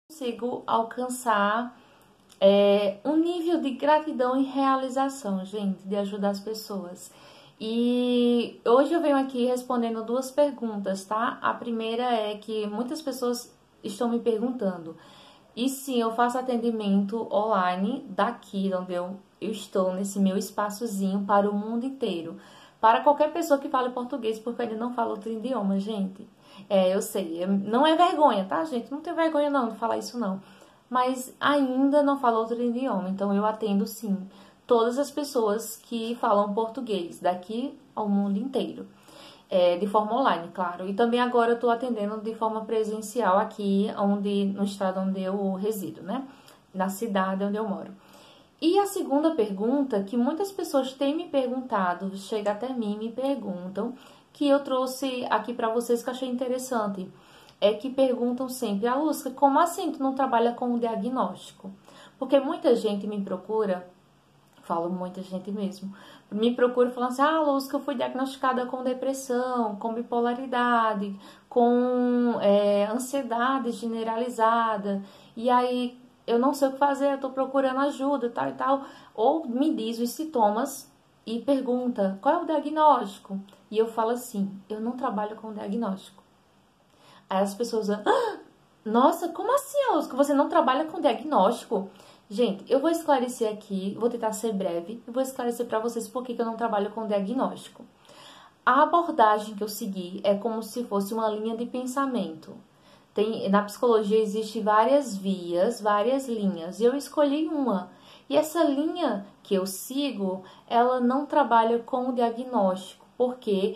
consigo alcançar um nível de gratidão e realização, gente, de ajudar as pessoas. E hoje eu venho aqui respondendo duas perguntas, tá? A primeira é que muitas pessoas estão me perguntando, e sim, eu faço atendimento online daqui onde eu estou, nesse meu espaçozinho, para o mundo inteiro. Para qualquer pessoa que fale português, porque eu ainda não falo outro idioma, gente. Eu sei, não é vergonha, tá, gente? Não tenho vergonha não de falar isso não. Mas ainda não falo outro idioma, então eu atendo sim todas as pessoas que falam português, daqui ao mundo inteiro. De forma online, claro. E também agora eu estou atendendo de forma presencial aqui no estado onde eu resido, né? Na cidade onde eu moro. E a segunda pergunta, que muitas pessoas têm me perguntado, chega até mim e me perguntam, que eu trouxe aqui para vocês que eu achei interessante, é que perguntam sempre, Lúcia, como assim tu não trabalha com o diagnóstico? Porque muita gente me procura, falo muita gente mesmo, me procura falando assim, Lúcia, eu fui diagnosticada com depressão, com bipolaridade, com ansiedade generalizada, e aí eu não sei o que fazer, eu tô procurando ajuda, tal e tal, ou me diz os sintomas e pergunta, qual é o diagnóstico? E eu falo assim, eu não trabalho com diagnóstico. Aí as pessoas, nossa, como assim, Lúcia, que você não trabalha com diagnóstico? Gente, eu vou esclarecer aqui, vou tentar ser breve, e vou esclarecer para vocês por que eu não trabalho com diagnóstico. A abordagem que eu segui é como se fosse uma linha de pensamento. Na psicologia existe várias vias, várias linhas, e eu escolhi uma. E essa linha que eu sigo, ela não trabalha com o diagnóstico, porque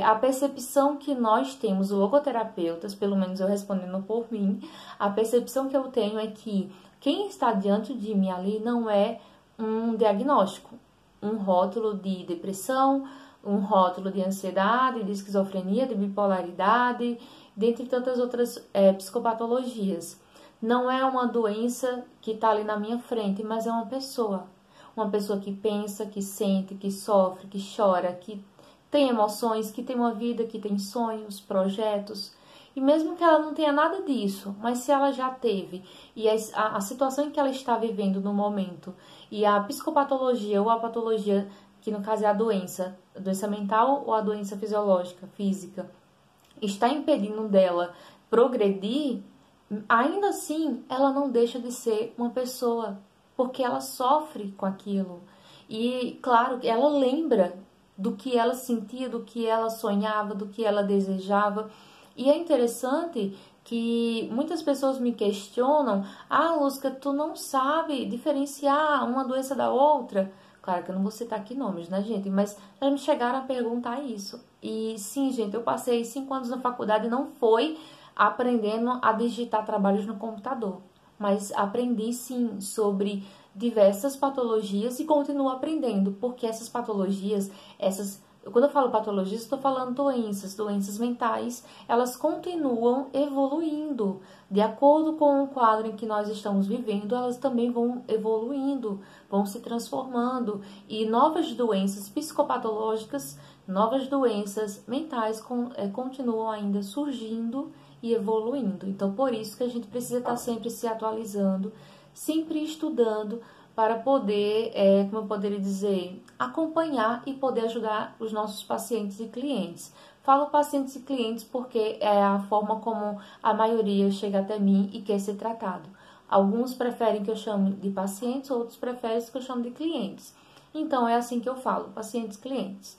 a percepção que nós temos, logoterapeutas, pelo menos eu respondendo por mim, a percepção que eu tenho é que quem está diante de mim ali não é um diagnóstico, um rótulo de depressão, um rótulo de ansiedade, de esquizofrenia, de bipolaridade, dentre tantas outras psicopatologias. Não é uma doença que está ali na minha frente, mas é uma pessoa que pensa, que sente, que sofre, que chora, que tem emoções, que tem uma vida, que tem sonhos, projetos. E mesmo que ela não tenha nada disso, mas se ela já teve, e a situação em que ela está vivendo no momento, e a psicopatologia ou a patologia, que no caso é a doença mental ou a doença fisiológica, física, está impedindo dela progredir, ainda assim ela não deixa de ser uma pessoa, porque ela sofre com aquilo. E claro, ela lembra do que ela sentia, do que ela sonhava, do que ela desejava. E é interessante que muitas pessoas me questionam, Lúcia, tu não sabe diferenciar uma doença da outra? Claro que eu não vou citar aqui nomes, né, gente? Mas elas me chegaram a perguntar isso. E sim, gente, eu passei 5 anos na faculdade e não foi aprendendo a digitar trabalhos no computador. Mas aprendi sim sobre diversas patologias e continuo aprendendo, porque essas patologias, quando eu falo patologias, estou falando doenças mentais, elas continuam evoluindo. De acordo com o quadro em que nós estamos vivendo, elas também vão evoluindo, vão se transformando. E novas doenças psicopatológicas, novas doenças mentais continuam ainda surgindo e evoluindo. Então, por isso que a gente precisa estar sempre se atualizando, sempre estudando, para poder, como eu poderia dizer, acompanhar e poder ajudar os nossos pacientes e clientes. Falo pacientes e clientes porque é a forma como a maioria chega até mim e quer ser tratado. Alguns preferem que eu chame de pacientes, outros preferem que eu chame de clientes. Então, é assim que eu falo, pacientes e clientes.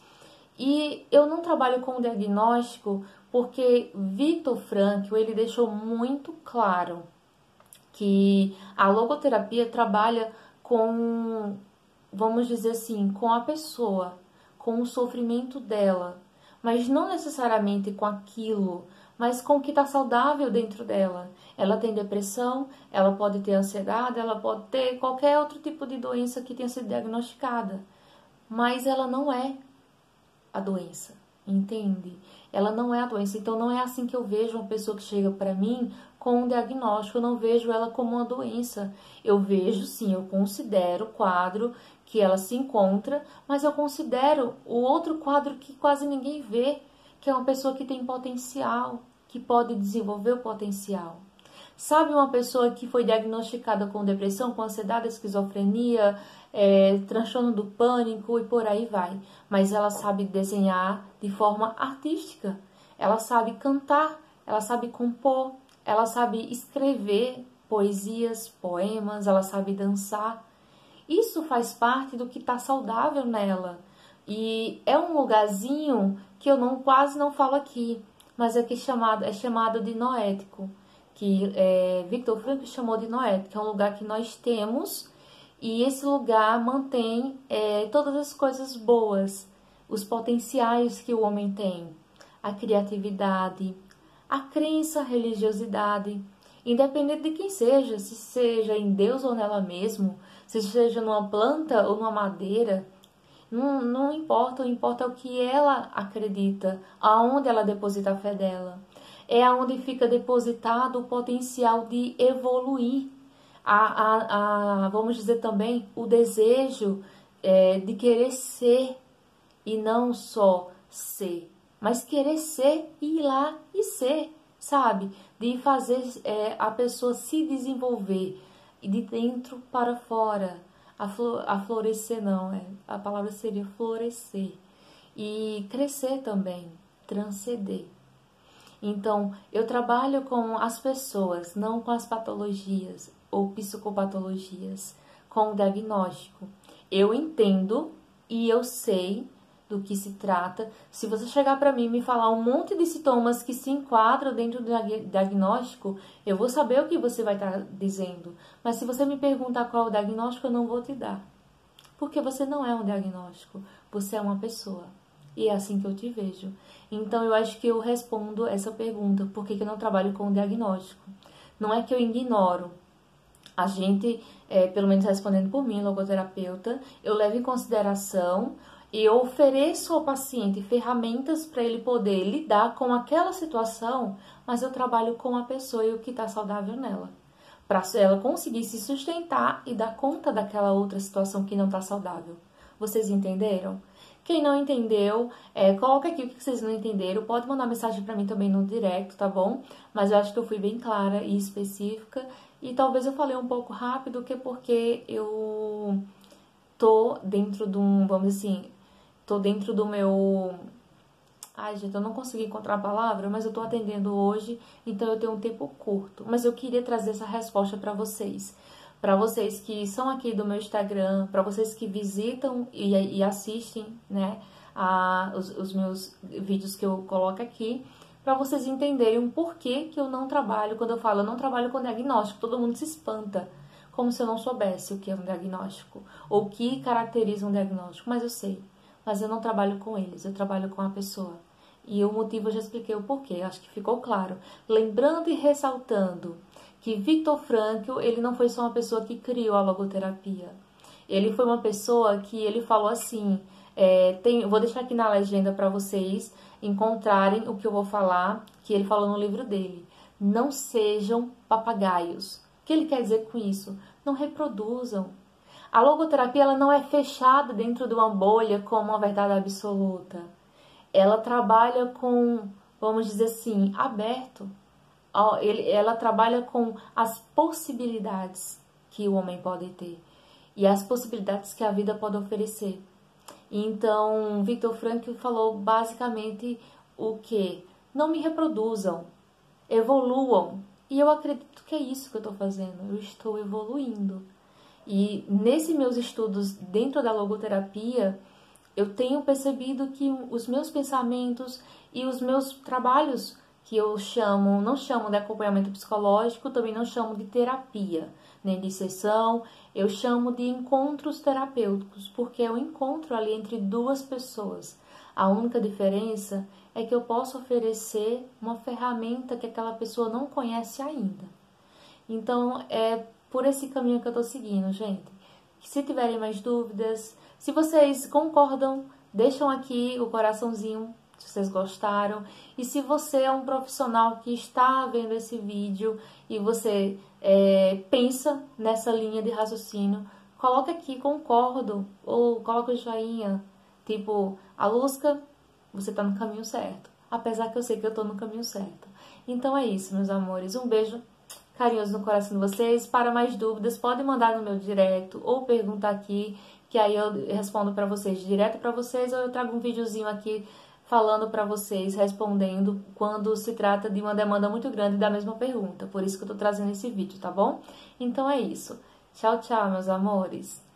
E eu não trabalho com diagnóstico porque Viktor Frankl, ele deixou muito claro que a logoterapia trabalha com, vamos dizer assim, com a pessoa, com o sofrimento dela, mas não necessariamente com aquilo, mas com o que está saudável dentro dela. Ela tem depressão, ela pode ter ansiedade, ela pode ter qualquer outro tipo de doença que tenha sido diagnosticada, mas ela não é a doença, entende? Ela não é a doença, então não é assim que eu vejo uma pessoa que chega para mim com um diagnóstico, eu não vejo ela como uma doença. Eu vejo, sim, eu considero o quadro que ela se encontra, mas eu considero o outro quadro que quase ninguém vê, que é uma pessoa que tem potencial, que pode desenvolver o potencial. Sabe uma pessoa que foi diagnosticada com depressão, com ansiedade, esquizofrenia, transtorno do pânico e por aí vai. Mas ela sabe desenhar de forma artística, ela sabe cantar, ela sabe compor, ela sabe escrever poesias, poemas, ela sabe dançar. Isso faz parte do que está saudável nela. E é um lugarzinho que eu quase não falo aqui, mas é chamado de noético, que Viktor Frankl chamou de noético, que é um lugar que nós temos, e esse lugar mantém todas as coisas boas, os potenciais que o homem tem, a criatividade, a crença, a religiosidade, independente de quem seja, se seja em Deus ou nela mesmo, se seja numa planta ou numa madeira, não importa, o importa é o que ela acredita, aonde ela deposita a fé dela. É aonde fica depositado o potencial de evoluir, vamos dizer também, o desejo de querer ser, e não só ser, mas querer ser e ir lá e ser, sabe? De fazer a pessoa se desenvolver de dentro para fora. A florescer não, a palavra seria florescer. E crescer também, transcender. Então, eu trabalho com as pessoas, não com as patologias ou psicopatologias, com o diagnóstico. Eu entendo e eu sei do que se trata. Se você chegar para mim e me falar um monte de sintomas que se enquadram dentro do diagnóstico, eu vou saber o que você vai estar dizendo. Mas se você me perguntar qual é o diagnóstico, eu não vou te dar. Porque você não é um diagnóstico, você é uma pessoa. E é assim que eu te vejo. Então, eu acho que eu respondo essa pergunta, por que eu não trabalho com o diagnóstico? Não é que eu ignoro. A gente, pelo menos respondendo por mim, logoterapeuta, eu levo em consideração e eu ofereço ao paciente ferramentas para ele poder lidar com aquela situação, mas eu trabalho com a pessoa e o que está saudável nela. Para ela conseguir se sustentar e dar conta daquela outra situação que não está saudável. Vocês entenderam? Quem não entendeu, coloca aqui o que vocês não entenderam. Pode mandar mensagem para mim também no direct, tá bom? Mas eu acho que eu fui bem clara e específica. E talvez eu falei um pouco rápido, porque eu tô dentro de vamos dizer assim, tô dentro do meu... Ai, gente, eu não consegui encontrar a palavra, mas eu tô atendendo hoje, então eu tenho um tempo curto. Mas eu queria trazer essa resposta para vocês. Para vocês que são aqui do meu Instagram, para vocês que visitam e assistem, né, os meus vídeos que eu coloco aqui, para vocês entenderem o porquê que eu não trabalho, quando eu falo eu não trabalho com diagnóstico, todo mundo se espanta, como se eu não soubesse o que é um diagnóstico, ou o que caracteriza um diagnóstico, mas eu sei, mas eu não trabalho com eles, eu trabalho com a pessoa. E o motivo eu já expliquei o porquê, acho que ficou claro. Lembrando e ressaltando que Viktor Frankl, ele não foi só uma pessoa que criou a logoterapia. Ele foi uma pessoa que ele falou assim, vou deixar aqui na legenda para vocês encontrarem o que eu vou falar, que ele falou no livro dele. Não sejam papagaios. O que ele quer dizer com isso? Não reproduzam. A logoterapia ela não é fechada dentro de uma bolha como uma verdade absoluta. Ela trabalha com, vamos dizer assim, aberto. Ela trabalha com as possibilidades que o homem pode ter e as possibilidades que a vida pode oferecer. Então, Viktor Frankl falou basicamente o que? Não me reproduzam, evoluam. E eu acredito que é isso que eu estou fazendo, eu estou evoluindo. E nesses meus estudos dentro da logoterapia, eu tenho percebido que os meus pensamentos e os meus trabalhos, que eu não chamo de acompanhamento psicológico, também não chamo de terapia, nem de sessão, eu chamo de encontros terapêuticos, porque é o encontro ali entre duas pessoas. A única diferença é que eu posso oferecer uma ferramenta que aquela pessoa não conhece ainda. Então, é por esse caminho que eu estou seguindo, gente. Se tiverem mais dúvidas, se vocês concordam, deixam aqui o coraçãozinho, se vocês gostaram. E se você é um profissional que está vendo esse vídeo e você pensa nessa linha de raciocínio, coloca aqui concordo ou coloca o joinha, tipo, Alusca, você está no caminho certo. Apesar que eu sei que eu estou no caminho certo. Então é isso, meus amores. Um beijo carinhoso no coração de vocês. Para mais dúvidas, podem mandar no meu direct ou perguntar aqui, que aí eu respondo para vocês, direto para vocês, ou eu trago um videozinho aqui falando para vocês, respondendo quando se trata de uma demanda muito grande da mesma pergunta. Por isso que eu tô trazendo esse vídeo, tá bom? Então é isso. Tchau, tchau, meus amores.